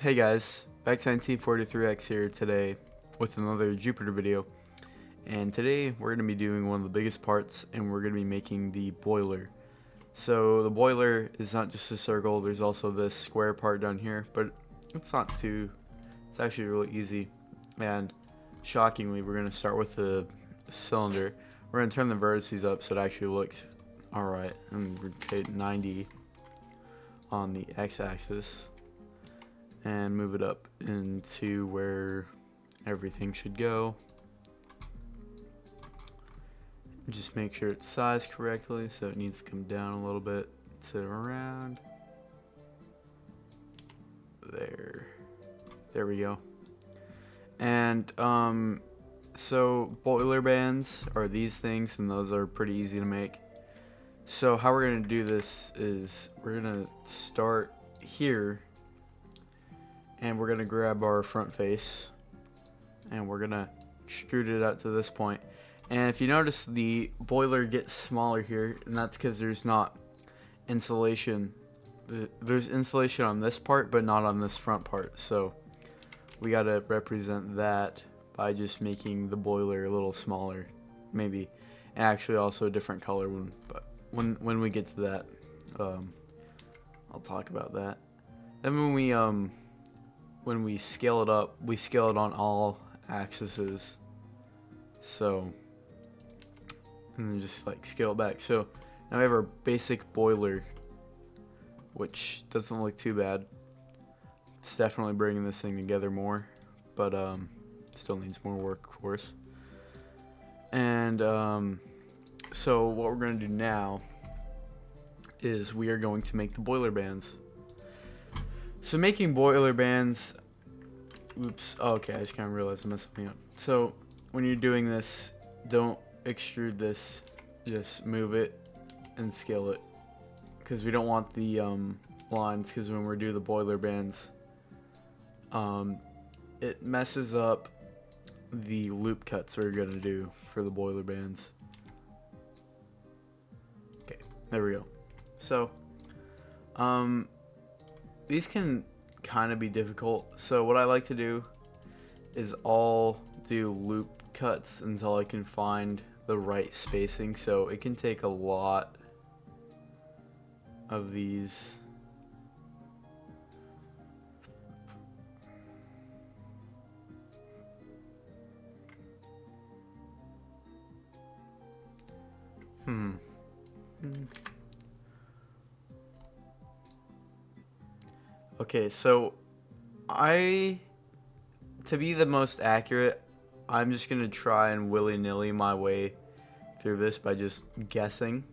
Hey guys, back to 1943X here today with another Jupiter video. And today we're going to be doing one of the biggest parts, and we're going to be making the boiler. So the boiler is not just a circle, there's also this square part down here, but it's actually really easy. And shockingly, we're going to start with the cylinder. We're going to turn the vertices up so it actually looks alright, and rotate 90 on the x-axis. And move it up into where everything should go. Just make sure it's sized correctly, so it needs to come down a little bit to around there. There we go. And so boiler bands are these things, and those are pretty easy to make. So how we're gonna do this is we're gonna start here, and we're gonna grab our front face and we're gonna extrude it out to this point. And if you notice, the boiler gets smaller here, and that's because there's not insulation. There's insulation on this part, but not on this front part. So we gotta represent that by just making the boiler a little smaller, maybe, and actually also a different color when we get to that. I'll talk about that. Then when we scale it up, we scale it on all axes. So, and then just like scale it back. So now we have our basic boiler, which doesn't look too bad. It's definitely bringing this thing together more, but still needs more work, of course. And so what we're going to do now is we are going to make the boiler bands. So making boiler bands, oops, okay, I just kind of realized I messed something up. So when you're doing this, don't extrude this, just move it and scale it, because we don't want the lines, because when we do the boiler bands, it messes up the loop cuts we're going to do for the boiler bands. Okay, there we go. So, these can kind of be difficult, so what I like to do is all do loop cuts until I can find the right spacing. So it can take a lot of these. Okay, so to be the most accurate, I'm just gonna try and willy-nilly my way through this by just guessing.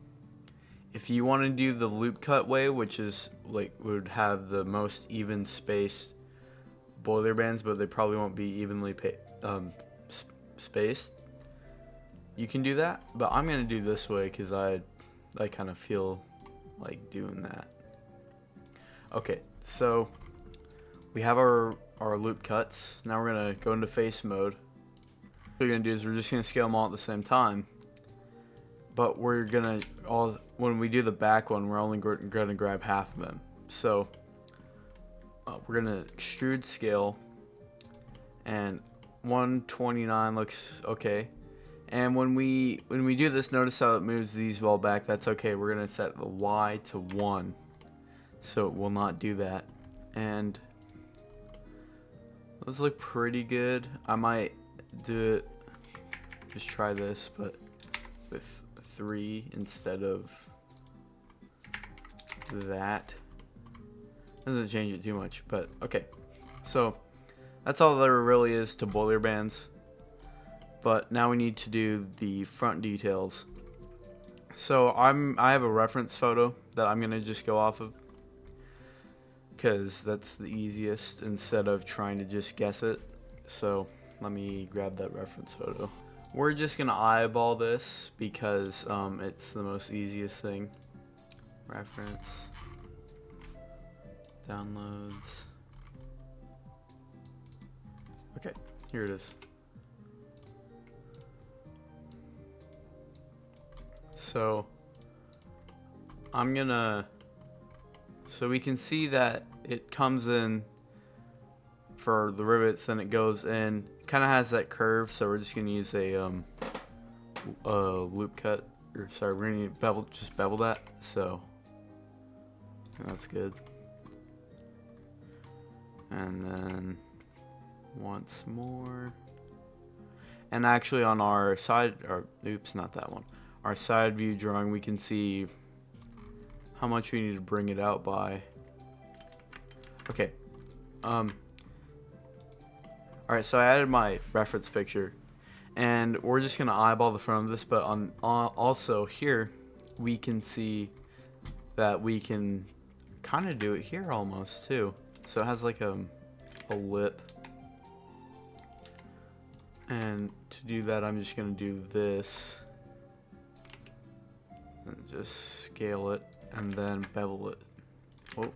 If you want to do the loop cut way, which is like would have the most even spaced boiler bands, but they probably won't be evenly spaced, you can do that. But I'm gonna do this way because I kind of feel like doing that. Okay, so we have our loop cuts. Now we're gonna go into face mode. What we're gonna do is we're just gonna scale them all at the same time, but we're gonna when we do the back one, we're only gonna grab half of them. So we're gonna extrude scale, and 129 looks okay. And when we do this, notice how it moves these well back. That's okay. We're gonna set the Y to 1, so it will not do that. And those look pretty good. I might do it, just try this, but with 3 instead of that. Doesn't change it too much, but okay. So that's all there really is to boiler bands. But now we need to do the front details. So I have a reference photo that I'm gonna just go off of, because that's the easiest instead of trying to just guess it. So let me grab that reference photo. We're just gonna eyeball this because it's the most easiest thing. Reference, downloads. Okay, here it is. So so we can see that it comes in for the rivets, then it goes in. Kind of has that curve, so we're just gonna use a loop cut, or sorry, we're gonna bevel that. So that's good. And then once more. And actually on our side, or oops, not that one. Our side view drawing, we can see how much we need to bring it out by. Okay. Alright, so I added my reference picture. And we're just going to eyeball the front of this, but on also here, we can see that we can kind of do it here almost too. So it has like a lip. And to do that, I'm just going to do this. And just scale it and then bevel it. Whoa.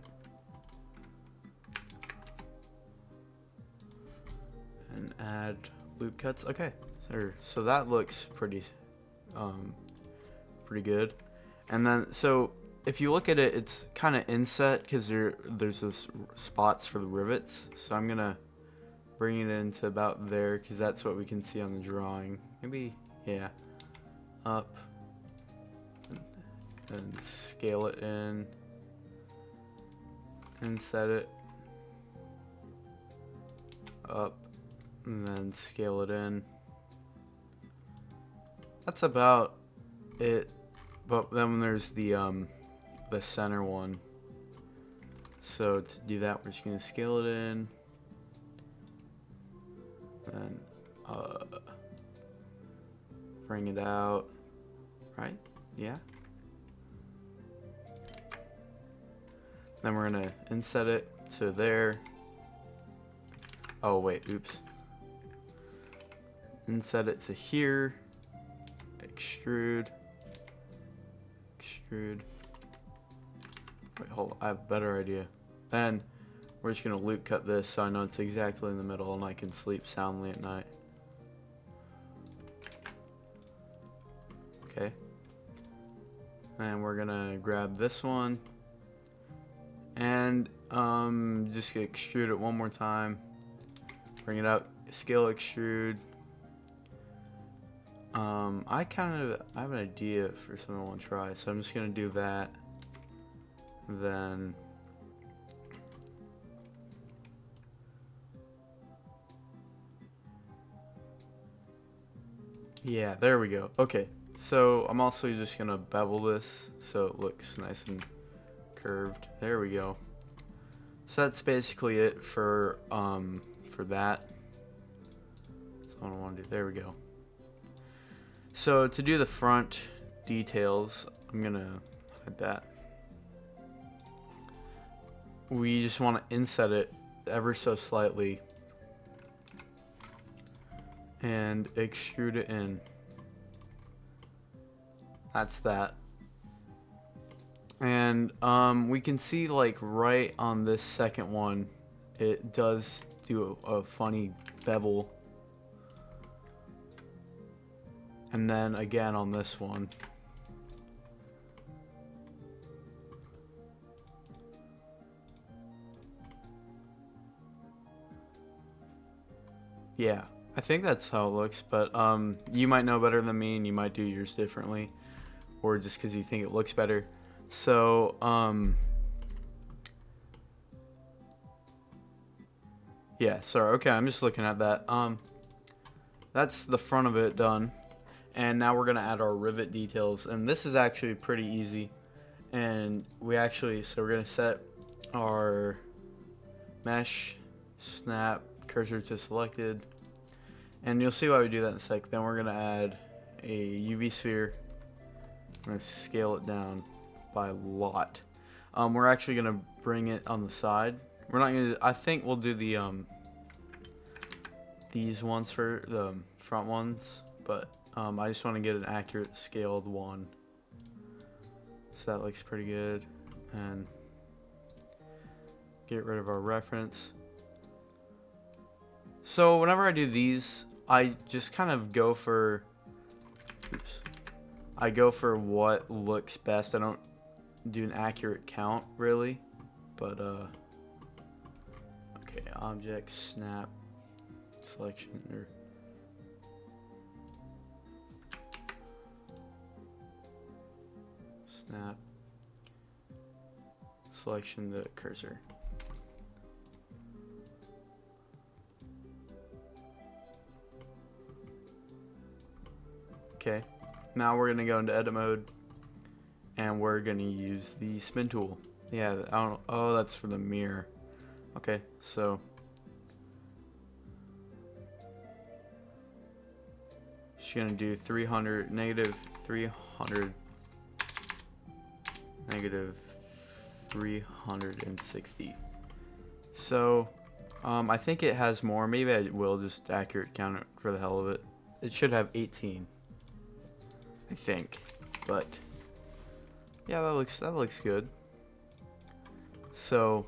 And add loop cuts. Okay. So that looks pretty good. And then, so if you look at it, it's kind of inset because there's this spots for the rivets. So I'm going to bring it into about there because that's what we can see on the drawing. Maybe, yeah, up and scale it in and set it up and then scale it in. That's about it. But then there's the center one. So to do that, we're just gonna scale it in. Then bring it out, right? Yeah. Then we're gonna inset it to there. Oh wait, oops. Inset it to here. Extrude. Extrude. Wait, hold on. I have a better idea. Then we're just gonna loop cut this so I know it's exactly in the middle and I can sleep soundly at night. Okay. And we're gonna grab this one and just extrude it one more time. Bring it out, scale extrude. I have an idea for something I want to try, so I'm just gonna do that. Then yeah, there we go. Okay, so I'm also just gonna bevel this so it looks nice and curved. There we go. So that's basically it for that. That's what I want to do. There we go. So to do the front details, I'm gonna hide that. We just want to inset it ever so slightly and extrude it in. That's that. And we can see like right on this second one, it does do a funny bevel. And then again on this one. Yeah, I think that's how it looks, but you might know better than me and you might do yours differently, or just because you think it looks better. So yeah, sorry. Okay, I'm just looking at that. That's the front of it done. And now we're gonna add our rivet details, and this is actually pretty easy. And so we're gonna set our mesh, snap, cursor to selected, and you'll see why we do that in a sec. Then we're gonna add a UV sphere. I'm gonna scale it down by a lot. We're actually gonna bring it on the side. We're not gonna. I think we'll do the these ones for the front ones, but I just want to get an accurate scaled one. So that looks pretty good. And get rid of our reference. So whenever I do these, I just kind of go for, I go for what looks best. I don't do an accurate count really, but Okay, object snap selection or snap selection the cursor. Okay, now we're gonna go into edit mode and we're gonna use the spin tool. Yeah, I don't. Oh, that's for the mirror. Okay, so she's gonna do 300 negative 300 negative 360. So I think it has more. Maybe I will just accurate count it for the hell of it. It should have 18, I think. But yeah, that looks good. So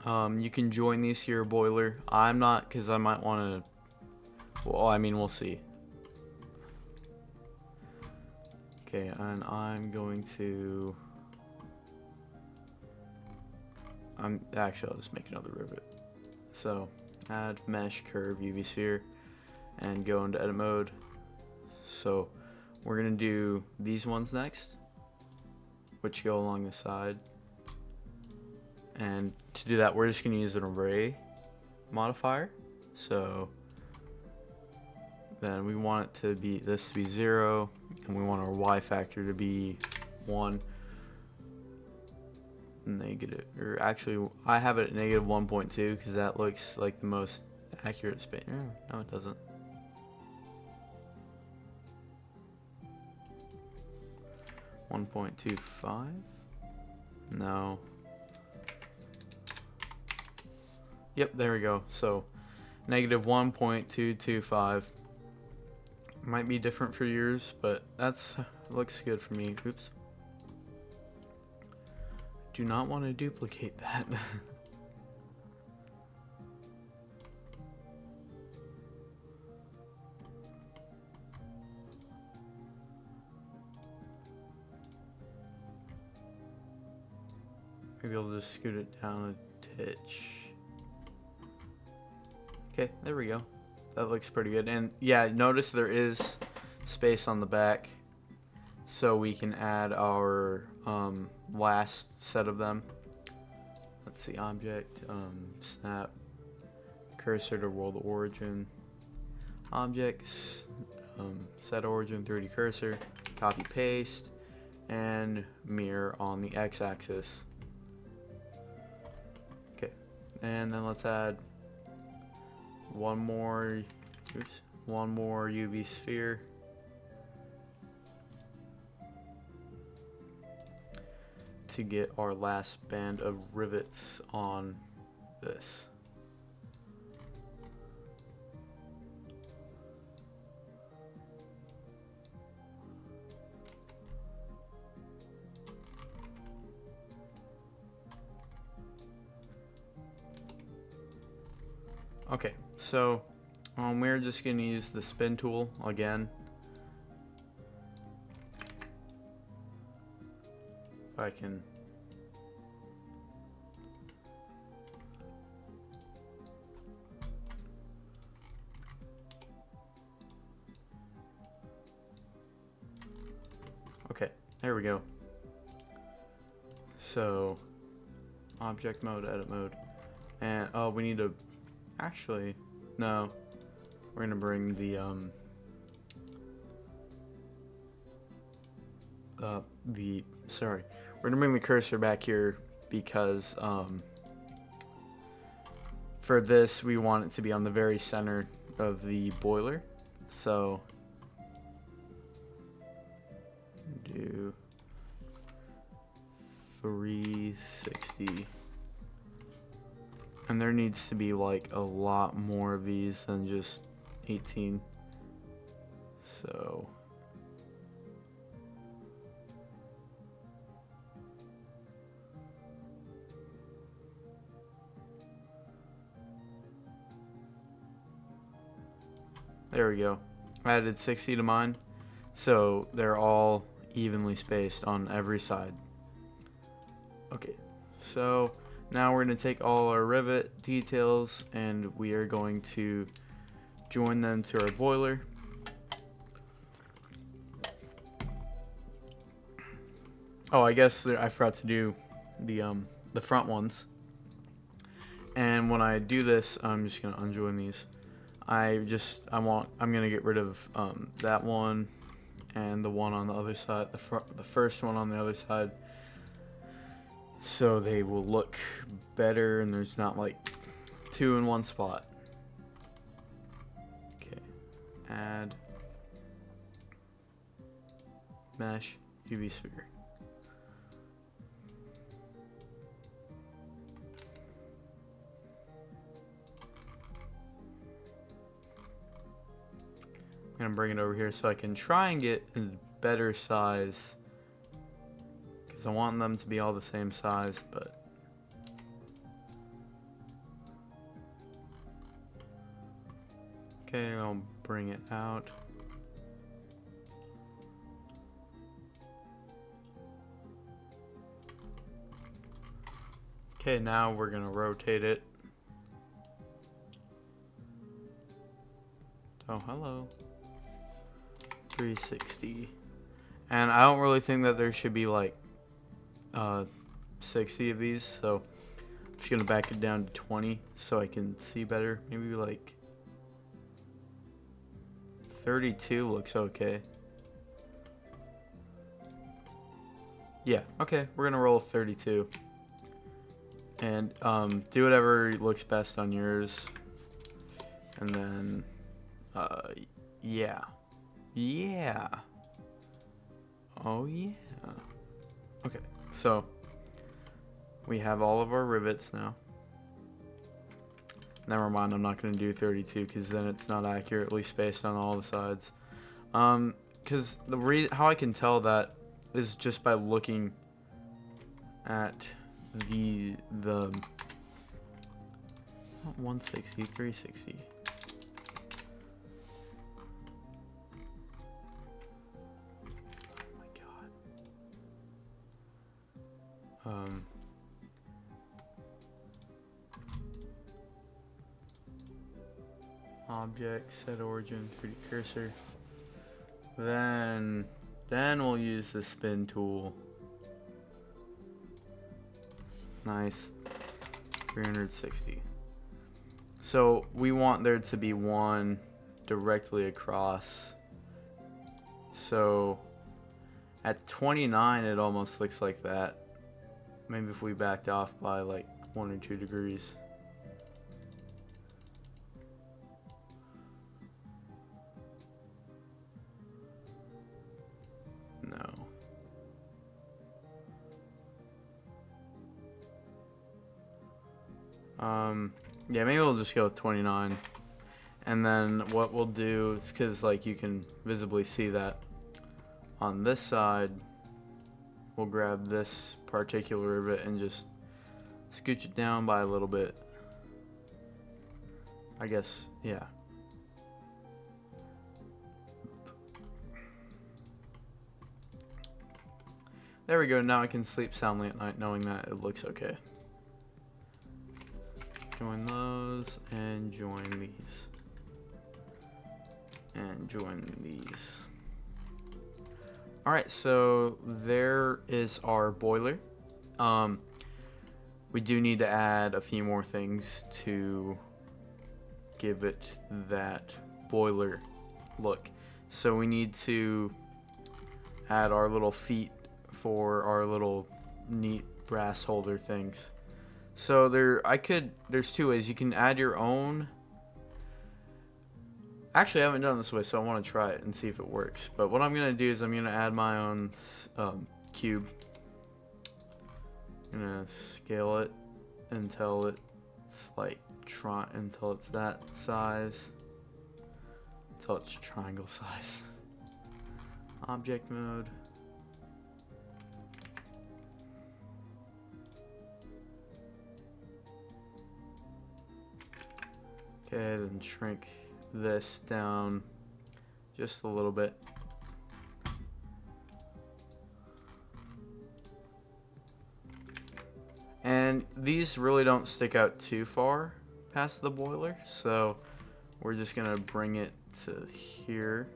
you can join these here, boiler. I'm not, because I might want to. Well, I mean, we'll see. Okay, and I'm going to. Actually, I'll just make another rivet. So add mesh curve UV sphere and go into edit mode. So we're gonna do these ones next, which go along the side. And to do that, we're just gonna use an array modifier. So then we want it to be this to be 0, and we want our y factor to be 1. Negative, or actually I have it at negative 1.2 because that looks like the most accurate space. No, it doesn't. .25. No. Yep, there we go. So negative 1.225 might be different for yours, but that's looks good for me. Oops. Do not want to duplicate that. Maybe I'll just scoot it down a titch. Okay, there we go. That looks pretty good. And yeah, notice there is space on the back, so we can add our last set of them. Let's see, object, snap, cursor to world origin, objects, set origin 3D cursor, copy paste, and mirror on the x-axis. Okay, and then let's add one more UV sphere. To get our last band of rivets on this. Okay, so we're just going to use the spin tool again. I can okay, there we go. So object mode, edit mode, and oh, we need to actually no, we're gonna bring the we're gonna bring the cursor back here because for this we want it to be on the very center of the boiler. So do 360, and there needs to be like a lot more of these than just 18. So there we go. I added 60 to mine, so they're all evenly spaced on every side. Okay, so Now we're going to take all our rivet details and we are going to join them to our boiler. Oh, I guess I forgot to do the front ones. And when I do this, I'm just gonna unjoin these. I'm gonna get rid of that one and the one on the other side, the first one on the other side, so they will look better and there's not like two in one spot. Okay, add mesh UV sphere. I'm gonna bring it over here so I can try and get a better size, because I want them to be all the same size, but okay, I'll bring it out. Okay, now we're gonna rotate it. Oh, hello. 360. And I don't really think that there should be like 60 of these, so I'm just gonna back it down to 20 so I can see better. Maybe like 32 looks okay. Yeah, okay, we're gonna roll 32. And do whatever looks best on yours. And then yeah. Yeah. Oh yeah. Okay, so we have all of our rivets now. Never mind, I'm not going to do 32 because then it's not accurately spaced on all the sides. Because how I can tell that is just by looking at the 160, 360. Object, set origin, 3D cursor. Then we'll use the spin tool. Nice. 360. So we want there to be one directly across. So at 29 it almost looks like that. Maybe if we backed off by like 1 or 2 degrees. No. Yeah, maybe we'll just go with 29. And then what we'll do is, because like you can visibly see that on this side, we'll grab this particular rivet and just scooch it down by a little bit. I guess, yeah. There we go, now I can sleep soundly at night knowing that it looks okay. Join those, and join these. And join these. Alright, so there is our boiler. We do need to add a few more things to give it that boiler look. So we need to add our little feet for our little neat brass holder things. So there's two ways. You can add your own. Actually, I haven't done this way, so I want to try it and see if it works. But what I'm going to do is I'm going to add my own cube. I'm going to scale it until it's like until it's that size. Until it's triangle size. Object mode. Okay, then shrink this down just a little bit. And And these really don't stick out too far past the boiler, so we're just gonna bring it to here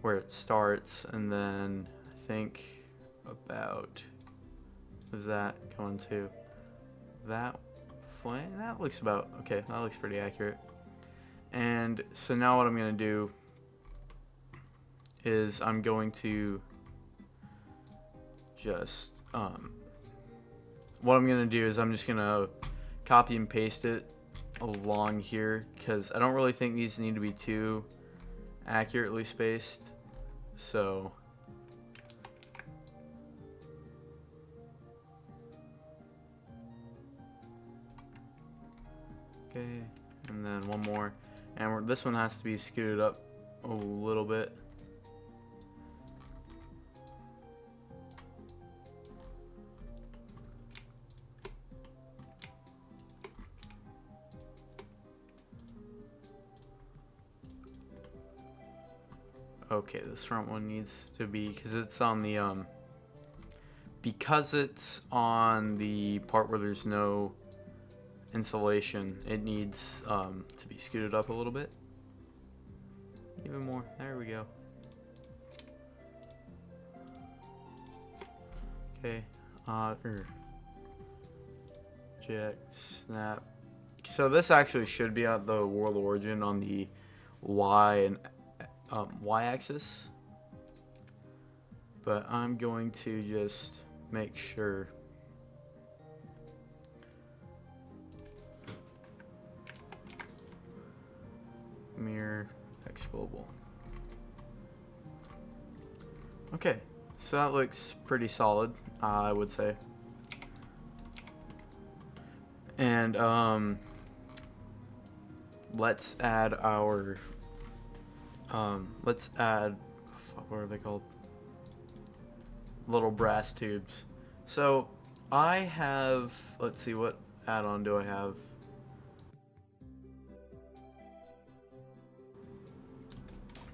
where it starts, and then I think about, is that going to that flame? That looks about okay. That looks pretty accurate. And so now what I'm gonna do is I'm going to just what I'm gonna do is I'm just gonna copy and paste it along here, because I don't really think these need to be too accurately spaced. So okay, and then one more, and this one has to be scooted up a little bit. Okay, this front one needs to be, because it's on the part where there's no insulation, it needs to be scooted up a little bit. Even more. There we go. Okay. Eject, snap. So this actually should be at the world origin on the Y and Y-axis, but I'm going to just make sure. Mirror X global. Okay, so that looks pretty solid, I would say. And let's add our what are they called? Little brass tubes. So I have, let's see, what add-on do I have?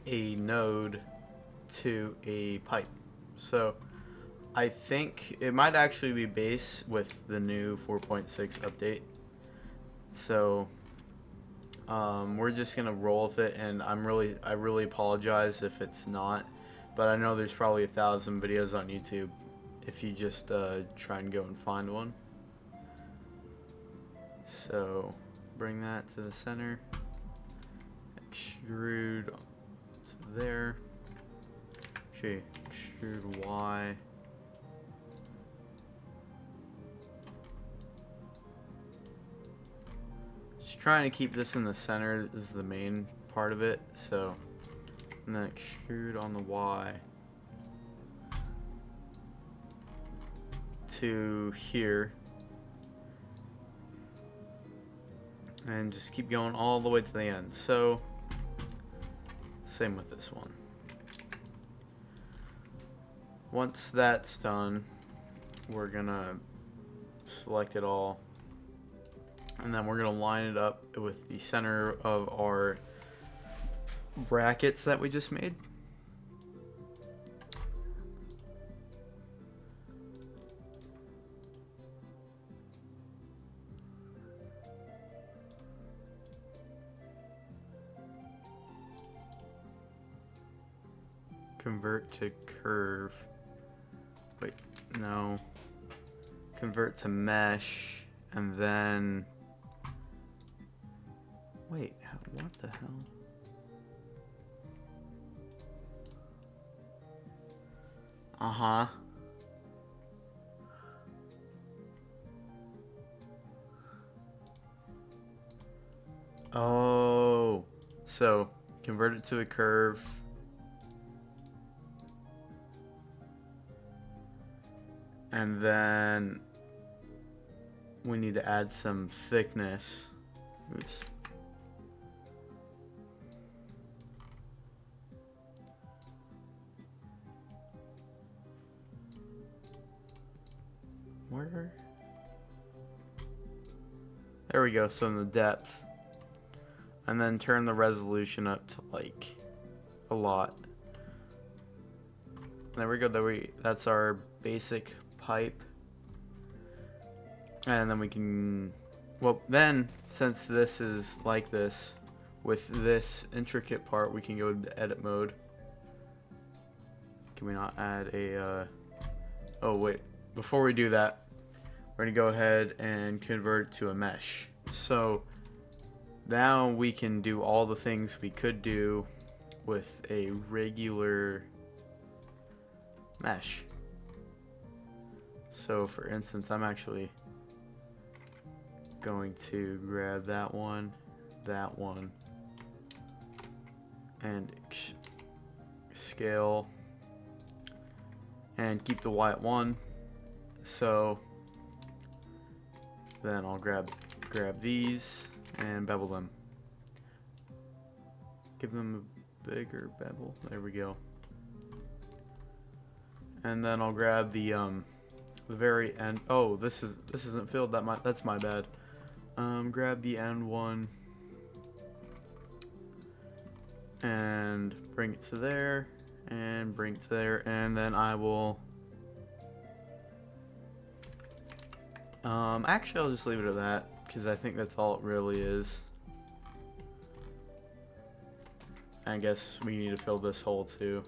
A node to a pipe. So I think it might actually be base with the new 4.6 update. So we're just gonna roll with it, and I really apologize if it's not, but I know there's probably 1,000 videos on YouTube if you just try and go and find one. So bring that to the center, extrude to there, extrude Y. Just trying to keep this in the center is the main part of it. So, and then extrude on the Y to here, and just keep going all the way to the end. So, same with this one. Once that's done, we're gonna select it all, and then we're gonna line it up with the center of our brackets that we just made. Convert to curve. Wait, no. Convert to mesh, and then wait, what the hell? Uh-huh. Oh, so convert it to a curve. And then we need to add some thickness. Oops. Where? There we go, so in the depth. And then turn the resolution up to like a lot. There we go, that's our basic pipe. And then we can, well, then since this is like this, with this intricate part, we can go to edit mode. Can we not add a, oh wait, before we do that, we're gonna go ahead and convert it to a mesh. So now we can do all the things we could do with a regular mesh. So for instance, I'm actually going to grab that one, and scale, and keep the Y at 1. So then I'll grab these and bevel them. Give them a bigger bevel. There we go. And then I'll grab the very end. Oh, this isn't filled. That's my bad. Grab the end one and bring it to there, and bring it to there, and then I will. Actually, I'll just leave it at that because I think that's all it really is. I guess we need to fill this hole too.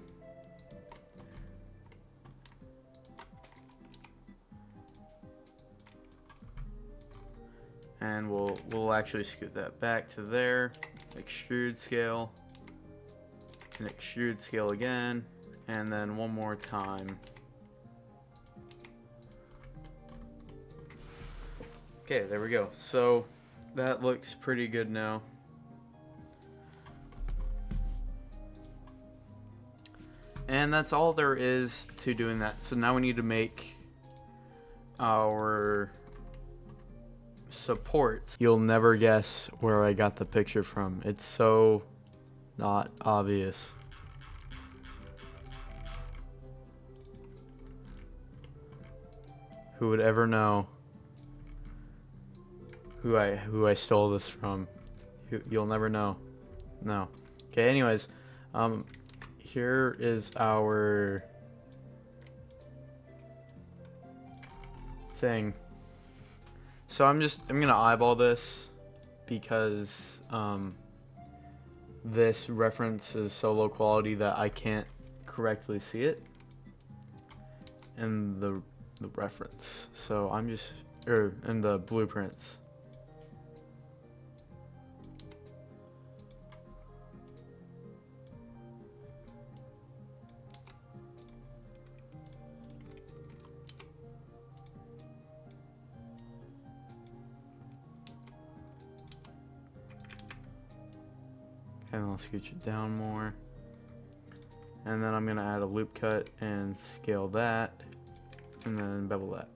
And we'll actually scoot that back to there. Extrude scale, and extrude scale again, and then one more time. Okay, there we go. So that looks pretty good now. And that's all there is to doing that. So now we need to make our supports. You'll never guess where I got the picture from. It's so not obvious. Who would ever know who I stole this from? You'll never know. No. Okay, anyways, here is our thing. So I'm gonna eyeball this because this reference is so low quality that I can't correctly see it in the reference. So I'm just in the blueprints. And I'll scooch it down more. And then I'm gonna add a loop cut and scale that, and then bevel that.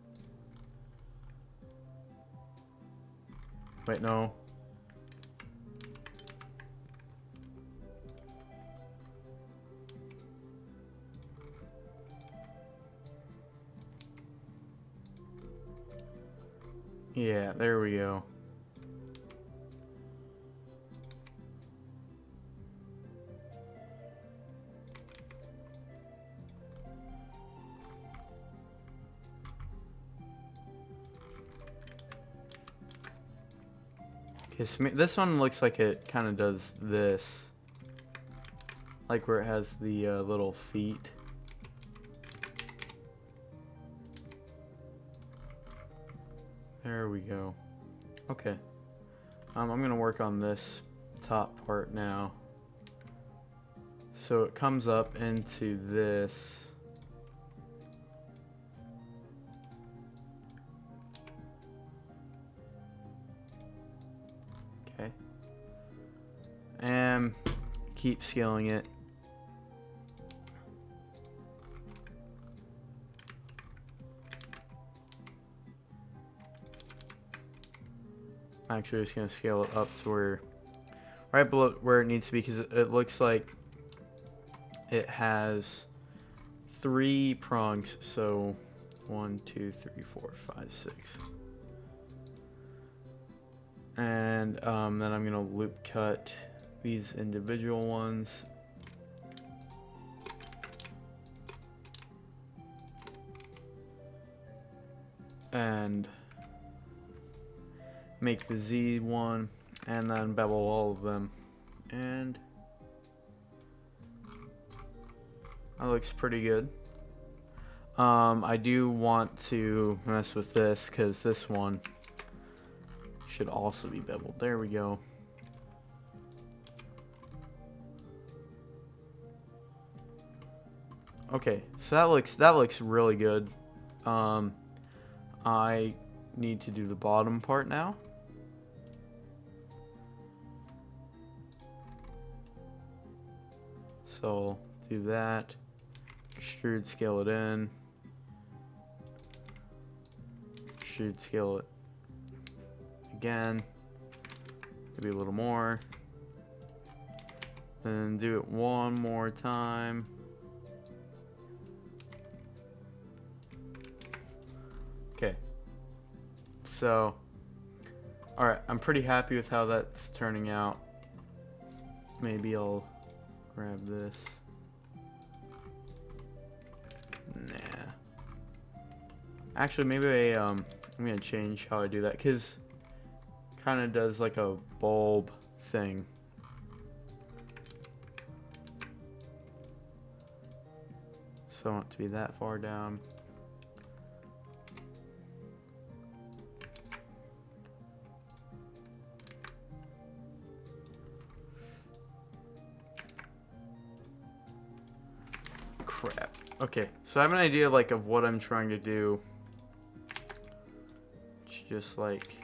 Wait, no. Yeah, there we go. Okay, so this one looks like it kind of does this. Like where it has the little feet. There we go. Okay. I'm gonna work on this top part now. So it comes up into this. Okay. And keep scaling it. I'm actually just going to scale it up to where, right below where it needs to be, because it looks like it has 3 prongs. So 1, 2, 3, 4, 5, 6. And then I'm going to loop cut these individual ones. And make the Z one, and then bevel all of them. And that looks pretty good. I do want to mess with this because this one should also be beveled. There we go. Okay, so that looks really good. I need to do the bottom part now. So do that. Extrude, scale it in. Extrude, scale it again. Maybe a little more. And do it one more time. Okay. So, alright, I'm pretty happy with how that's turning out. Maybe I'll grab this. Nah. Actually, maybe I'm gonna change how I do that, because kind of does like a bulb thing. So I want it to be that far down. Crap. Okay, so I have an idea like of what I'm trying to do. It's just like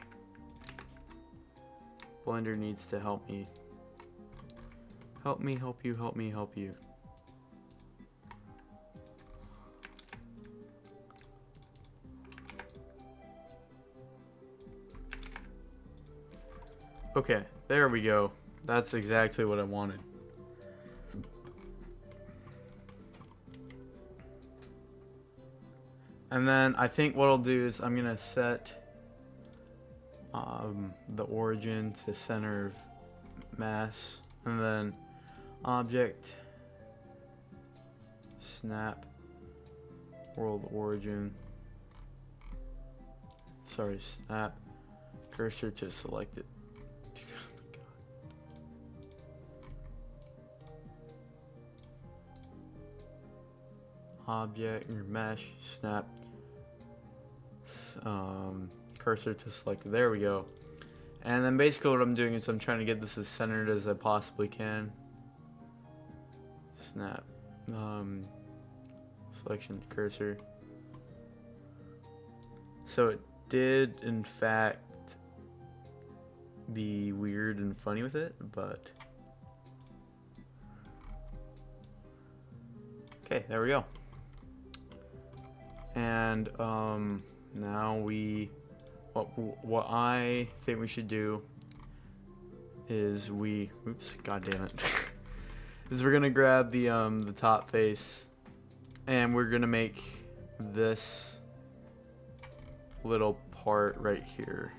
Blender needs to help me. Help me, help you, help me, help you. Okay, there we go. That's exactly what I wanted. And then I think what I'll do is I'm gonna set the origin to center of mass, and then object, snap, world origin. Sorry, snap cursor to selected. Object, your mesh, snap, cursor to select. There we go. And then basically what I'm doing is I'm trying to get this as centered as I possibly can. Snap, selection, cursor. So it did in fact be weird and funny with it, but okay, there we go. And now what I think we should do is oops, god damn it. Is we're gonna grab the top face, and we're gonna make this little part right here.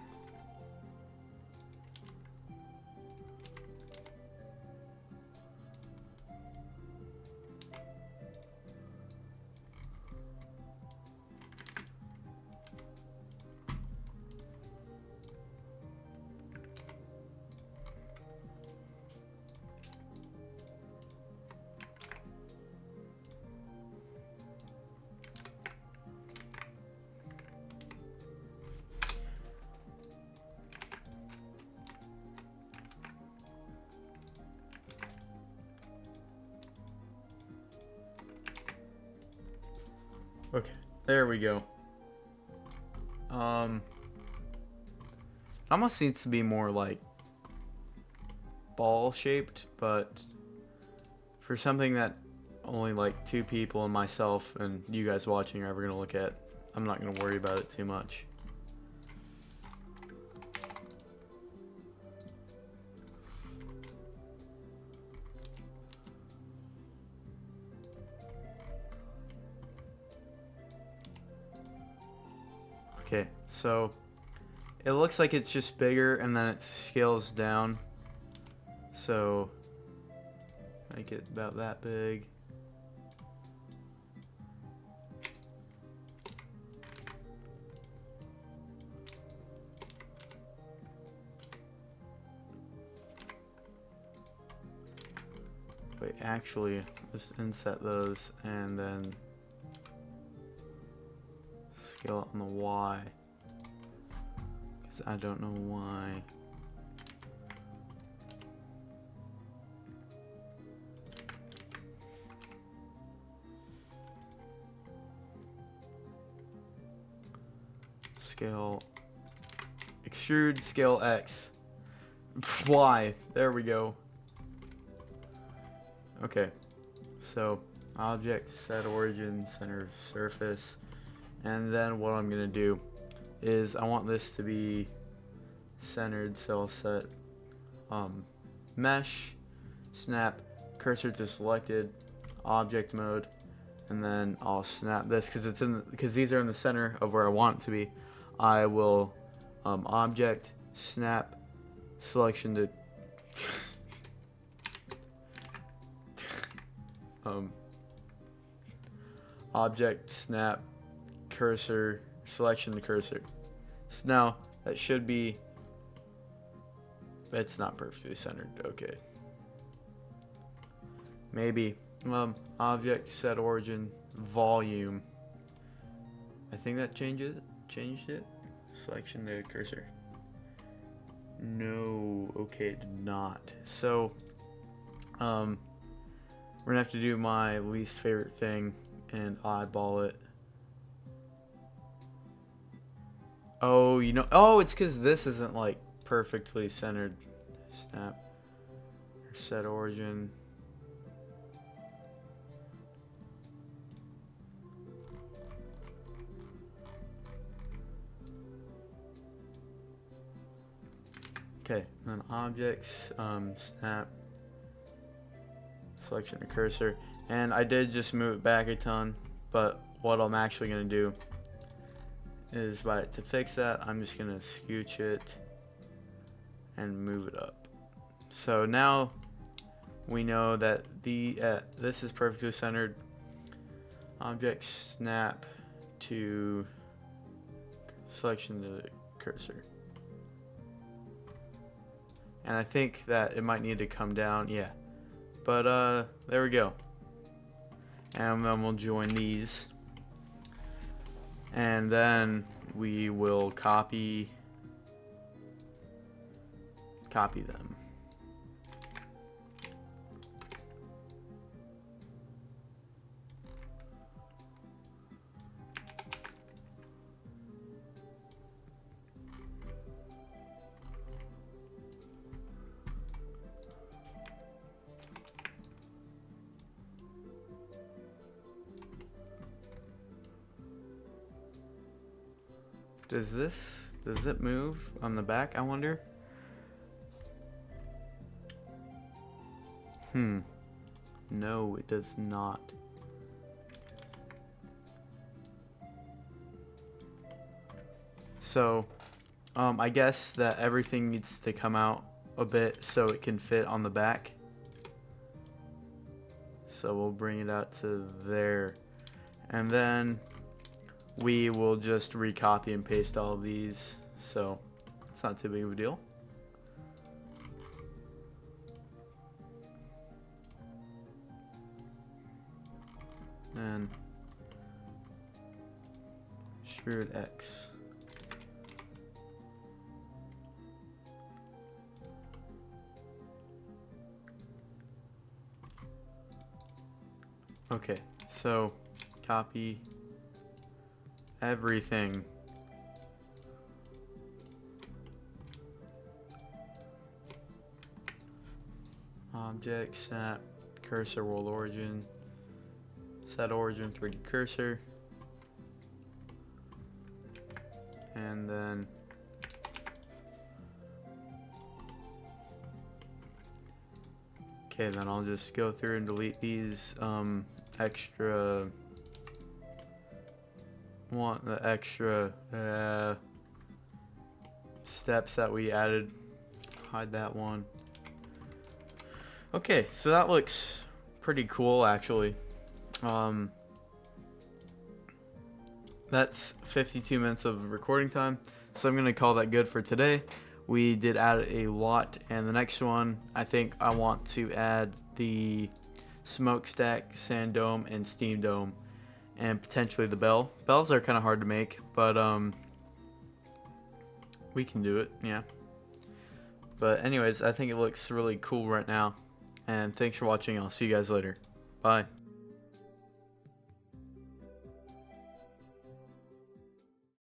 Okay, there we go. Almost needs to be more like ball shaped, but for something that only like 2 people and myself and you guys watching are ever gonna look at, I'm not gonna worry about it too much. Okay, so it looks like it's just bigger and then it scales down. So make it about that big. actually just inset those and then scale it on the Y, because I don't know why. Scale, extrude, scale X, Y, there we go. Okay, so object, set origin, center of surface, and then what I'm gonna do is I want this to be centered, so I'll set mesh, snap, cursor to selected, object mode, and then I'll snap this because these are in the center of where I want it to be. I will object, snap, selection to object, snap, cursor, selection to cursor. So now that should be, it's not perfectly centered. Okay, maybe object, set origin, volume. I think that changed it. Selection to cursor. No, okay, it did not. So we're gonna have to do my least favorite thing and eyeball it. Oh, you know, oh, it's because this isn't like perfectly centered. Snap, set origin. Okay, and then objects, snap, selection to cursor, and I did just move it back a ton, but what I'm actually going to do is to fix that, I'm just going to scooch it and move it up. So now we know that this is perfectly centered. Object, snap to selection to cursor. And I think that it might need to come down, yeah. But there we go. And then we'll join these. And then we will copy them. Does it move on the back, I wonder? No, it does not. So, I guess that everything needs to come out a bit so it can fit on the back. So we'll bring it out to there. And then we will just recopy and paste all of these, so it's not too big of a deal. And extrude X. Okay, so copy everything. Object, snap, cursor, world origin, set origin, 3D cursor, and then okay, then I'll just go through and delete these extra steps that we added. Hide that one. Okay, so that looks pretty cool actually. That's 52 minutes of recording time, so I'm gonna call that good for today. We did add a lot, and the next one I think I want to add the smokestack, sand dome, and steam dome, and potentially the bell. Bells are kind of hard to make, but we can do it, yeah. But anyways, I think it looks really cool right now. And thanks for watching. I'll see you guys later. Bye.